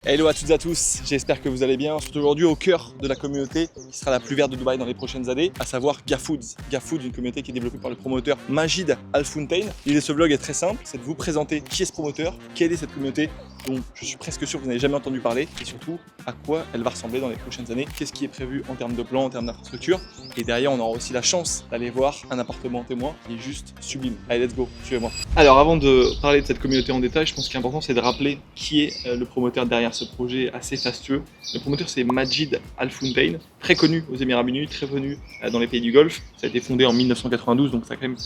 Hello à toutes et à tous, j'espère que vous allez bien. On se retrouve aujourd'hui au cœur de la communauté qui sera la plus verte de Dubaï dans les prochaines années, à savoir GAFoods. GAFoods, une communauté qui est développée par le promoteur Majid Al Futtaim. L'idée de ce vlog est très simple, c'est de vous présenter qui est ce promoteur, quelle est cette communauté dont je suis presque sûr que vous n'avez jamais entendu parler, et surtout à quoi elle va ressembler dans les prochaines années, qu'est-ce qui est prévu en termes de plan, en termes d'infrastructure. Et derrière, on aura aussi la chance d'aller voir un appartement témoin qui est juste sublime. Allez, let's go, suivez-moi. Alors avant de parler de cette communauté en détail, je pense qu'il est important c'est de rappeler qui est le promoteur derrière ce projet assez fastueux. Le promoteur c'est Majid Al Futtaim, très connu aux Émirats Arabes Unis, très connu dans les pays du Golfe. Ça a été fondé en 1992, donc ça a quand même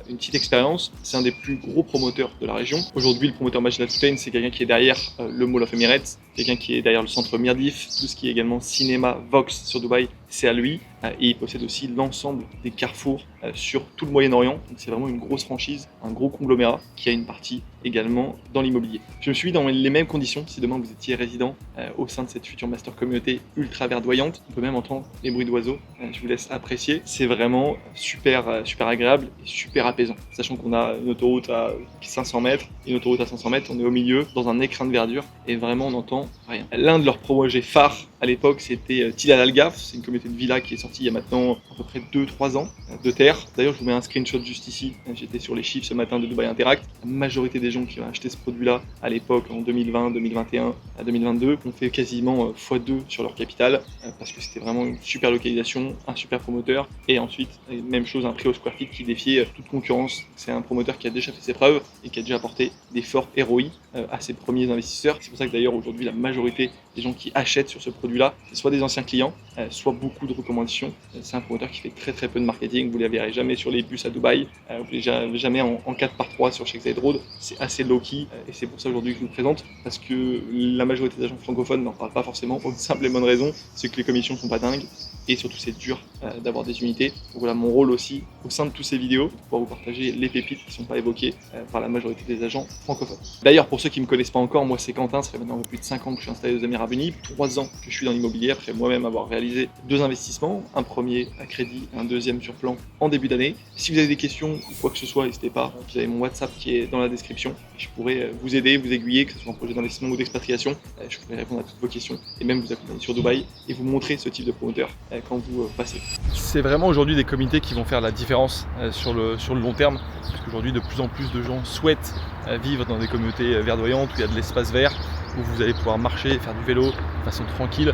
une petite expérience. C'est un des plus gros promoteurs de la région. Aujourd'hui, le promoteur Majid Al Futtaim, c'est quelqu'un qui est derrière le Mall of Emirates, quelqu'un qui est derrière le centre Mirdif, tout ce qui est également cinéma Vox sur Dubaï, c'est à lui. Et il possède aussi l'ensemble des carrefours sur tout le Moyen-Orient. Donc c'est vraiment une grosse franchise, un gros conglomérat qui a une partie également dans l'immobilier. Je me suis mis dans les mêmes conditions si demain vous étiez résident au sein de cette future master communauté ultra verdoyante. On peut même entendre les bruits d'oiseaux, je vous laisse apprécier. C'est vraiment super agréable et super apaisant. Sachant qu'on a une autoroute à 500 mètres, une autoroute à 500 mètres, on est au milieu dans un écrin de verdure et vraiment on n'entend rien. L'un de leurs projets phares à l'époque c'était Tilal Al Ghaf, c'est une communauté de villas qui est sortie il y a maintenant à peu près 2-3 ans de terre. D'ailleurs je vous mets un screenshot juste ici, j'étais sur les chiffres ce matin de Dubai Interact. La majorité des gens qui ont acheté ce produit-là à l'époque en 2020, 2021, à 2022 ont fait quasiment x2 sur leur capital parce que c'était vraiment une super localisation, un super promoteur et ensuite même chose, un prix au square feet qui défiait toute concurrence. C'est un promoteur qui a déjà fait ses preuves et qui a déjà apporté des forts ROI à ses premiers investisseurs. C'est pour ça que d'ailleurs aujourd'hui la majorité des gens qui achètent sur ce produit-là, c'est soit des anciens clients, soit beaucoup de recommandations. C'est un promoteur qui fait très peu de marketing, vous ne les verrez jamais sur les bus à Dubaï, vous ne les verrez jamais en 4x3 sur Sheikh Zayed Road. C'est assez low-key et c'est pour ça aujourd'hui que je vous présente, parce que la majorité des agents francophones n'en parlent pas forcément pour une simple et bonne raison, c'est que les commissions sont pas dingues et surtout c'est dur d'avoir des unités. Donc voilà mon rôle aussi au sein de toutes ces vidéos, pour pouvoir vous partager les pépites qui ne sont pas évoquées par la majorité des agents francophones. D'ailleurs pour ceux qui ne me connaissent pas encore, moi c'est Quentin, ça fait maintenant plus de 5 ans que je suis installé aux Émirats Arabes Unis, 3 ans que je suis dans l'immobilier après moi-même avoir réalisé 2 investissements, un premier à crédit, un deuxième sur plan en début d'année. Si vous avez des questions ou quoi que ce soit, n'hésitez pas, vous avez mon WhatsApp qui est dans la description, je pourrais vous aider, vous aiguiller, que ce soit un projet d'investissement ou d'expatriation, je pourrais répondre à toutes vos questions et même vous accompagner sur Dubaï et vous montrer ce type de promoteur quand vous passez. C'est vraiment aujourd'hui des comités qui vont faire la différence sur le long terme, parce qu'aujourd'hui de plus en plus de gens souhaitent vivre dans des communautés verdoyantes où il y a de l'espace vert, où vous allez pouvoir marcher, faire du vélo de façon tranquille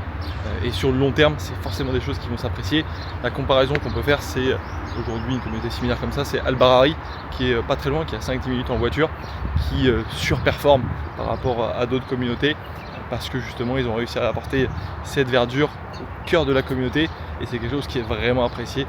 et sur le long terme c'est forcément des choses qui vont s'apprécier. La comparaison qu'on peut faire c'est aujourd'hui une communauté similaire comme ça, c'est Al Barari qui est pas très loin, qui a 5-10 minutes en voiture, qui surperforme par rapport à d'autres communautés parce que justement ils ont réussi à apporter cette verdure au cœur de la communauté et c'est quelque chose qui est vraiment apprécié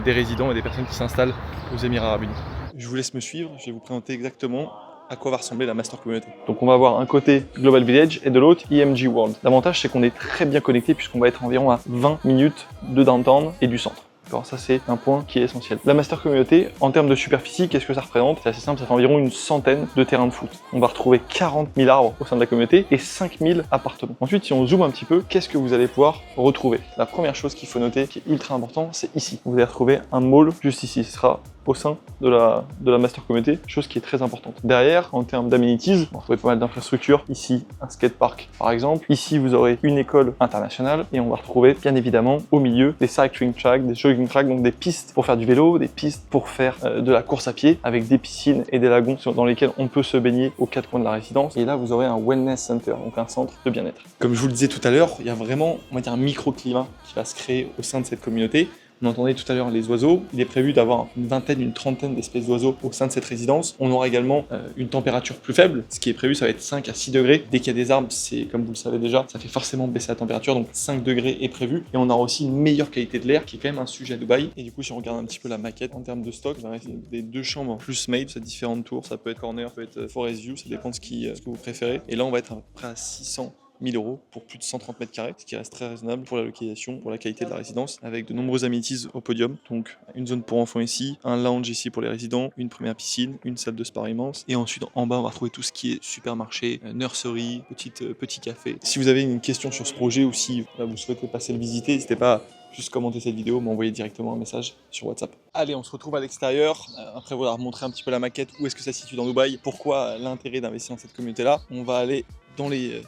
des résidents et des personnes qui s'installent aux Émirats Arabes Unis. Je vous laisse me suivre, je vais vous présenter exactement à quoi va ressembler la master communauté. Donc on va avoir un côté Global Village et de l'autre EMG World. L'avantage c'est qu'on est très bien connecté puisqu'on va être environ à 20 minutes de downtown et du centre. Alors ça c'est un point qui est essentiel. La master communauté, en termes de superficie, qu'est-ce que ça représente? C'est assez simple, ça fait environ une centaine de terrains de foot. On va retrouver 40 000 arbres au sein de la communauté et 5 000 appartements. Ensuite, si on zoome un petit peu, qu'est-ce que vous allez pouvoir retrouver? La première chose qu'il faut noter, qui est ultra important, c'est ici. Vous allez retrouver un mall juste ici. Ce sera au sein de la master communauté, chose qui est très importante. Derrière, en termes d'amenities, on va retrouver pas mal d'infrastructures. Ici, un skatepark par exemple. Ici, vous aurez une école internationale et on va retrouver bien évidemment au milieu des cycling tracks, des jogging tracks, donc des pistes pour faire du vélo, des pistes pour faire de la course à pied avec des piscines et des lagons dans lesquels on peut se baigner aux 4 coins de la résidence. Et là, vous aurez un wellness center, donc un centre de bien-être. Comme je vous le disais tout à l'heure, il y a vraiment, on va dire, un microclimat qui va se créer au sein de cette communauté. On entendait tout à l'heure les oiseaux. Il est prévu d'avoir une vingtaine, une trentaine d'espèces d'oiseaux au sein de cette résidence. On aura également une température plus faible. Ce qui est prévu, ça va être 5 à 6 degrés. Dès qu'il y a des arbres, c'est comme vous le savez déjà, ça fait forcément baisser la température. Donc 5 degrés est prévu. Et on aura aussi une meilleure qualité de l'air qui est quand même un sujet à Dubaï. Et du coup, si on regarde un petit peu la maquette en termes de stock, on a des 2 chambres plus made, c'est différentes tours. Ça peut être corner, ça peut être forest view, ça dépend de ce que vous préférez. Et là, on va être à peu près à 600 1000 € pour plus de 130 mètres carrés, ce qui reste très raisonnable pour la localisation, pour la qualité de la résidence, avec de nombreuses amenities au podium. Donc une zone pour enfants ici, un lounge ici pour les résidents, une première piscine, une salle de sport immense. Et ensuite en bas on va retrouver tout ce qui est supermarché, nursery, petit café. Si vous avez une question sur ce projet ou si vous souhaitez passer le visiter, n'hésitez pas à juste commenter cette vidéo, m'envoyer directement un message sur WhatsApp. Allez, on se retrouve à l'extérieur, après vous montrer un petit peu la maquette, où est-ce que ça se situe dans Dubaï, pourquoi l'intérêt d'investir dans cette communauté-là. On va aller dans les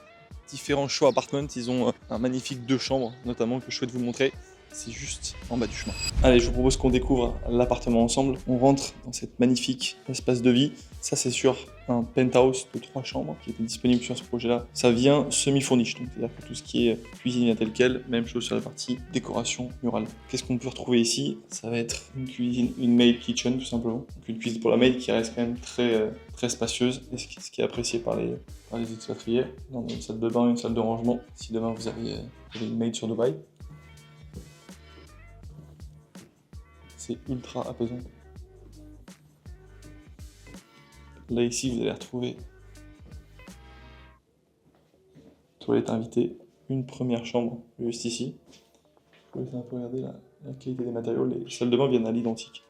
différents show apartments. Ils ont un magnifique 2 chambres, notamment, que je souhaite vous montrer. C'est juste en bas du chemin. Allez, je vous propose qu'on découvre l'appartement ensemble. On rentre dans cette magnifique espace de vie. Ça, c'est sur un penthouse de 3 chambres qui était disponible sur ce projet-là. Ça vient semi-fournish, donc c'est-à-dire que tout ce qui est cuisine vient tel quel. Même chose sur la partie décoration murale. Qu'est-ce qu'on peut retrouver ici? Ça va être une cuisine, une maid kitchen tout simplement. Donc une cuisine pour la maid qui reste quand même très spacieuse, et ce qui est apprécié par les expatriés. On a une salle de bain, une salle de rangement. Si demain vous avez une maid sur Dubaï. C'est ultra apaisant. Là ici vous allez retrouver toilette invitée, une première chambre juste ici. Je vous laisse un peu regarder la qualité des matériaux, les salles de bain viennent à l'identique.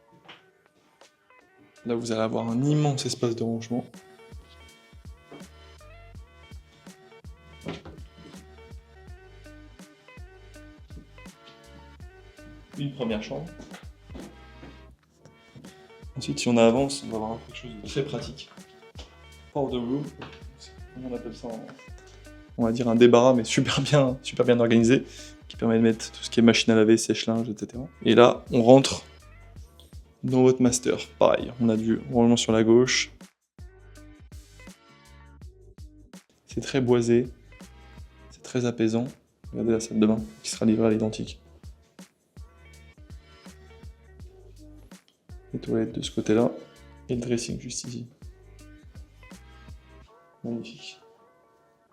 Là vous allez avoir un immense espace de rangement. Une première chambre. Ensuite, si on avance, on va avoir quelque chose de très pratique. Powder room, on appelle ça on va dire un débarras, mais super bien organisé, qui permet de mettre tout ce qui est machine à laver, sèche-linge, etc. Et là, on rentre dans votre master. Pareil, on a du rangement sur la gauche. C'est très boisé, c'est très apaisant. Regardez la salle de bain qui sera livrée à l'identique. Les toilettes de ce côté-là, et le dressing juste ici. Magnifique.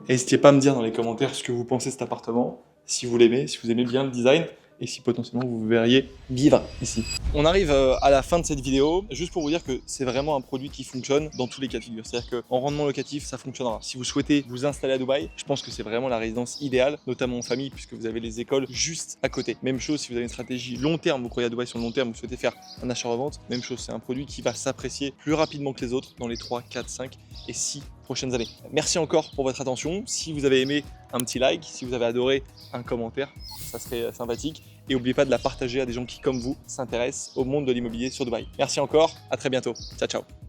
N'hésitez pas à me dire dans les commentaires ce que vous pensez de cet appartement, si vous l'aimez, si vous aimez bien le design, et si potentiellement vous verriez vivre ici. On arrive à la fin de cette vidéo, juste pour vous dire que c'est vraiment un produit qui fonctionne dans tous les cas de figure. C'est-à-dire qu'en rendement locatif, ça fonctionnera. Si vous souhaitez vous installer à Dubaï, je pense que c'est vraiment la résidence idéale, notamment en famille, puisque vous avez les écoles juste à côté. Même chose si vous avez une stratégie long terme, vous croyez à Dubaï sur le long terme, vous souhaitez faire un achat-revente, même chose, c'est un produit qui va s'apprécier plus rapidement que les autres dans les 3, 4, 5 et 6 prochaines années. Merci encore pour votre attention. Si vous avez aimé, un petit like. Si vous avez adoré, un commentaire, ça serait sympathique. Et n'oubliez pas de la partager à des gens qui, comme vous, s'intéressent au monde de l'immobilier sur Dubaï. Merci encore, à très bientôt. Ciao, ciao.